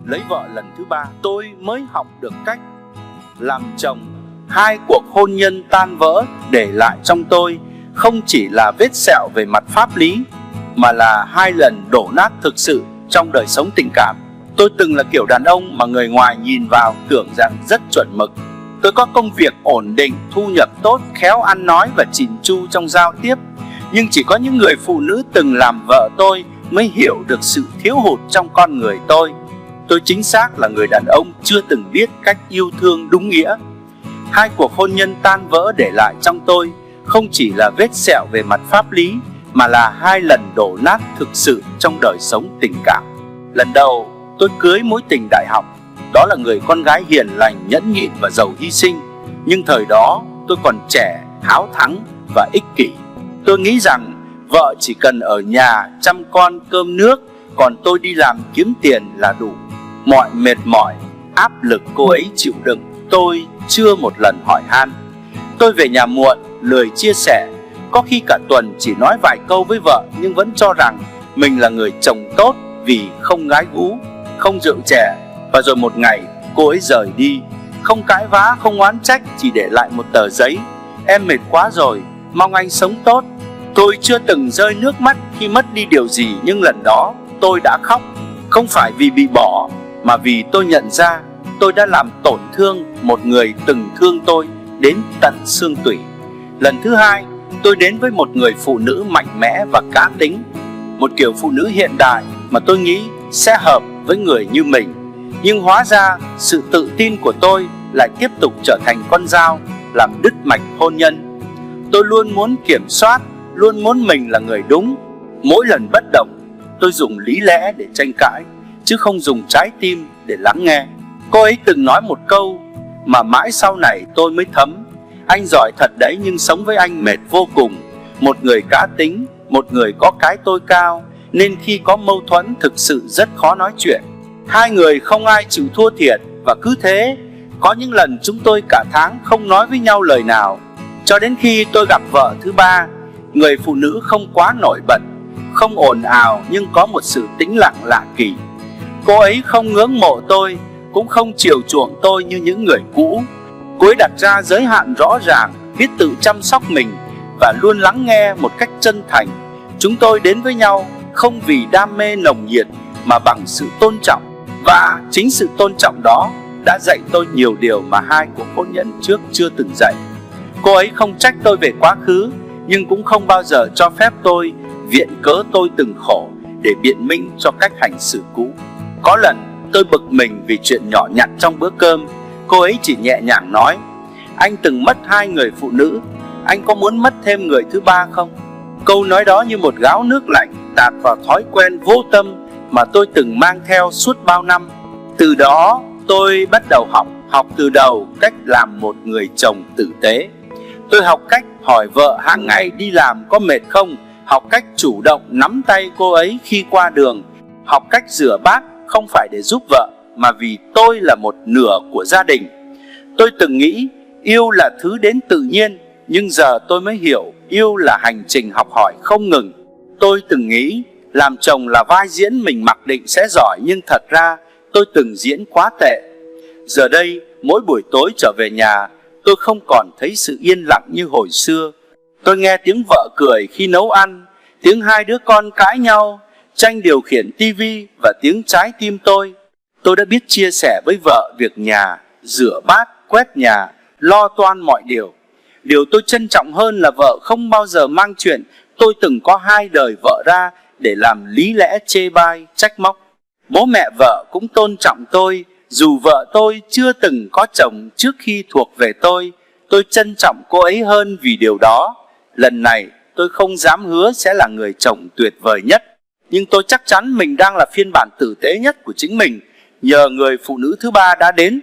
lấy vợ lần thứ 3, tôi mới học được cách làm chồng. 2 cuộc hôn nhân tan vỡ để lại trong tôi không chỉ là vết sẹo về mặt pháp lý, mà là 2 lần đổ nát thực sự trong đời sống tình cảm. Tôi từng là kiểu đàn ông mà người ngoài nhìn vào tưởng rằng rất chuẩn mực. Tôi có công việc ổn định, thu nhập tốt, khéo ăn nói và chỉn chu trong giao tiếp. Nhưng chỉ có những người phụ nữ từng làm vợ tôi mới hiểu được sự thiếu hụt trong con người tôi. Tôi chính xác là người đàn ông chưa từng biết cách yêu thương đúng nghĩa. 2 cuộc hôn nhân tan vỡ để lại trong tôi không chỉ là vết sẹo về mặt pháp lý, mà là 2 lần đổ nát thực sự trong đời sống tình cảm. Lần đầu tôi cưới mối tình đại học, đó là người con gái hiền lành, nhẫn nhịn và giàu hy sinh. Nhưng thời đó tôi còn trẻ, háo thắng và ích kỷ. Tôi nghĩ rằng vợ chỉ cần ở nhà chăm con cơm nước, còn tôi đi làm kiếm tiền là đủ. Mọi mệt mỏi, áp lực cô ấy chịu đựng, tôi chưa một lần hỏi han. Tôi về nhà muộn, lười chia sẻ, có khi cả tuần chỉ nói vài câu với vợ, nhưng vẫn cho rằng mình là người chồng tốt vì không gái gú, không rượu chè. Và rồi một ngày cô ấy rời đi, không cãi vã, không oán trách, chỉ để lại một tờ giấy: em mệt quá rồi, mong anh sống tốt. Tôi chưa từng rơi nước mắt khi mất đi điều gì, nhưng lần đó tôi đã khóc. Không phải vì bị bỏ, mà vì tôi nhận ra tôi đã làm tổn thương một người từng thương tôi đến tận xương tủy. Lần thứ 2, tôi đến với một người phụ nữ mạnh mẽ và cá tính, một kiểu phụ nữ hiện đại mà tôi nghĩ sẽ hợp với người như mình. Nhưng hóa ra sự tự tin của tôi lại tiếp tục trở thành con dao làm đứt mạch hôn nhân. Tôi luôn muốn kiểm soát, luôn muốn mình là người đúng. Mỗi lần bất đồng, tôi dùng lý lẽ để tranh cãi, chứ không dùng trái tim để lắng nghe. Cô ấy từng nói một câu mà mãi sau này tôi mới thấm: anh giỏi thật đấy, nhưng sống với anh mệt vô cùng. Một người cá tính, một người có cái tôi cao, nên khi có mâu thuẫn thực sự rất khó nói chuyện. 2 người không ai chịu thua thiệt, và cứ thế có những lần chúng tôi cả tháng không nói với nhau lời nào. Cho đến khi tôi gặp vợ thứ 3, người phụ nữ không quá nổi bật, không ồn ào, nhưng có một sự tĩnh lặng lạ kỳ. Cô ấy không ngưỡng mộ tôi, cũng không chiều chuộng tôi như những người cũ. Cô ấy đặt ra giới hạn rõ ràng, biết tự chăm sóc mình và luôn lắng nghe một cách chân thành. Chúng tôi đến với nhau không vì đam mê nồng nhiệt, mà bằng sự tôn trọng. Và chính sự tôn trọng đó đã dạy tôi nhiều điều mà 2 cuộc hôn nhân trước chưa từng dạy. Cô ấy không trách tôi về quá khứ, nhưng cũng không bao giờ cho phép tôi viện cớ tôi từng khổ để biện minh cho cách hành xử cũ. Có lần tôi bực mình vì chuyện nhỏ nhặt trong bữa cơm. Cô ấy chỉ nhẹ nhàng nói: anh từng mất 2 người phụ nữ, anh có muốn mất thêm người thứ 3 không? Câu nói đó như một gáo nước lạnh tạt vào thói quen vô tâm mà tôi từng mang theo suốt bao năm. Từ đó tôi bắt đầu học từ đầu cách làm một người chồng tử tế. Tôi học cách hỏi vợ hàng ngày đi làm có mệt không, học cách chủ động nắm tay cô ấy khi qua đường, học cách rửa bát không phải để giúp vợ, mà vì tôi là một nửa của gia đình. Tôi từng nghĩ yêu là thứ đến tự nhiên, nhưng giờ tôi mới hiểu yêu là hành trình học hỏi không ngừng. Tôi từng nghĩ làm chồng là vai diễn mình mặc định sẽ giỏi, nhưng thật ra tôi từng diễn quá tệ. Giờ đây, mỗi buổi tối trở về nhà, tôi không còn thấy sự yên lặng như hồi xưa. Tôi nghe tiếng vợ cười khi nấu ăn, tiếng 2 đứa con cãi nhau, tranh điều khiển tivi và tiếng trái tim tôi. Tôi đã biết chia sẻ với vợ việc nhà, rửa bát, quét nhà, lo toan mọi điều. Điều tôi trân trọng hơn là vợ không bao giờ mang chuyện tôi từng có 2 đời vợ ra để làm lý lẽ chê bai, trách móc. Bố mẹ vợ cũng tôn trọng tôi, dù vợ tôi chưa từng có chồng trước khi thuộc về tôi. Tôi trân trọng cô ấy hơn vì điều đó. Lần này tôi không dám hứa sẽ là người chồng tuyệt vời nhất, nhưng tôi chắc chắn mình đang là phiên bản tử tế nhất của chính mình, nhờ người phụ nữ thứ 3 đã đến.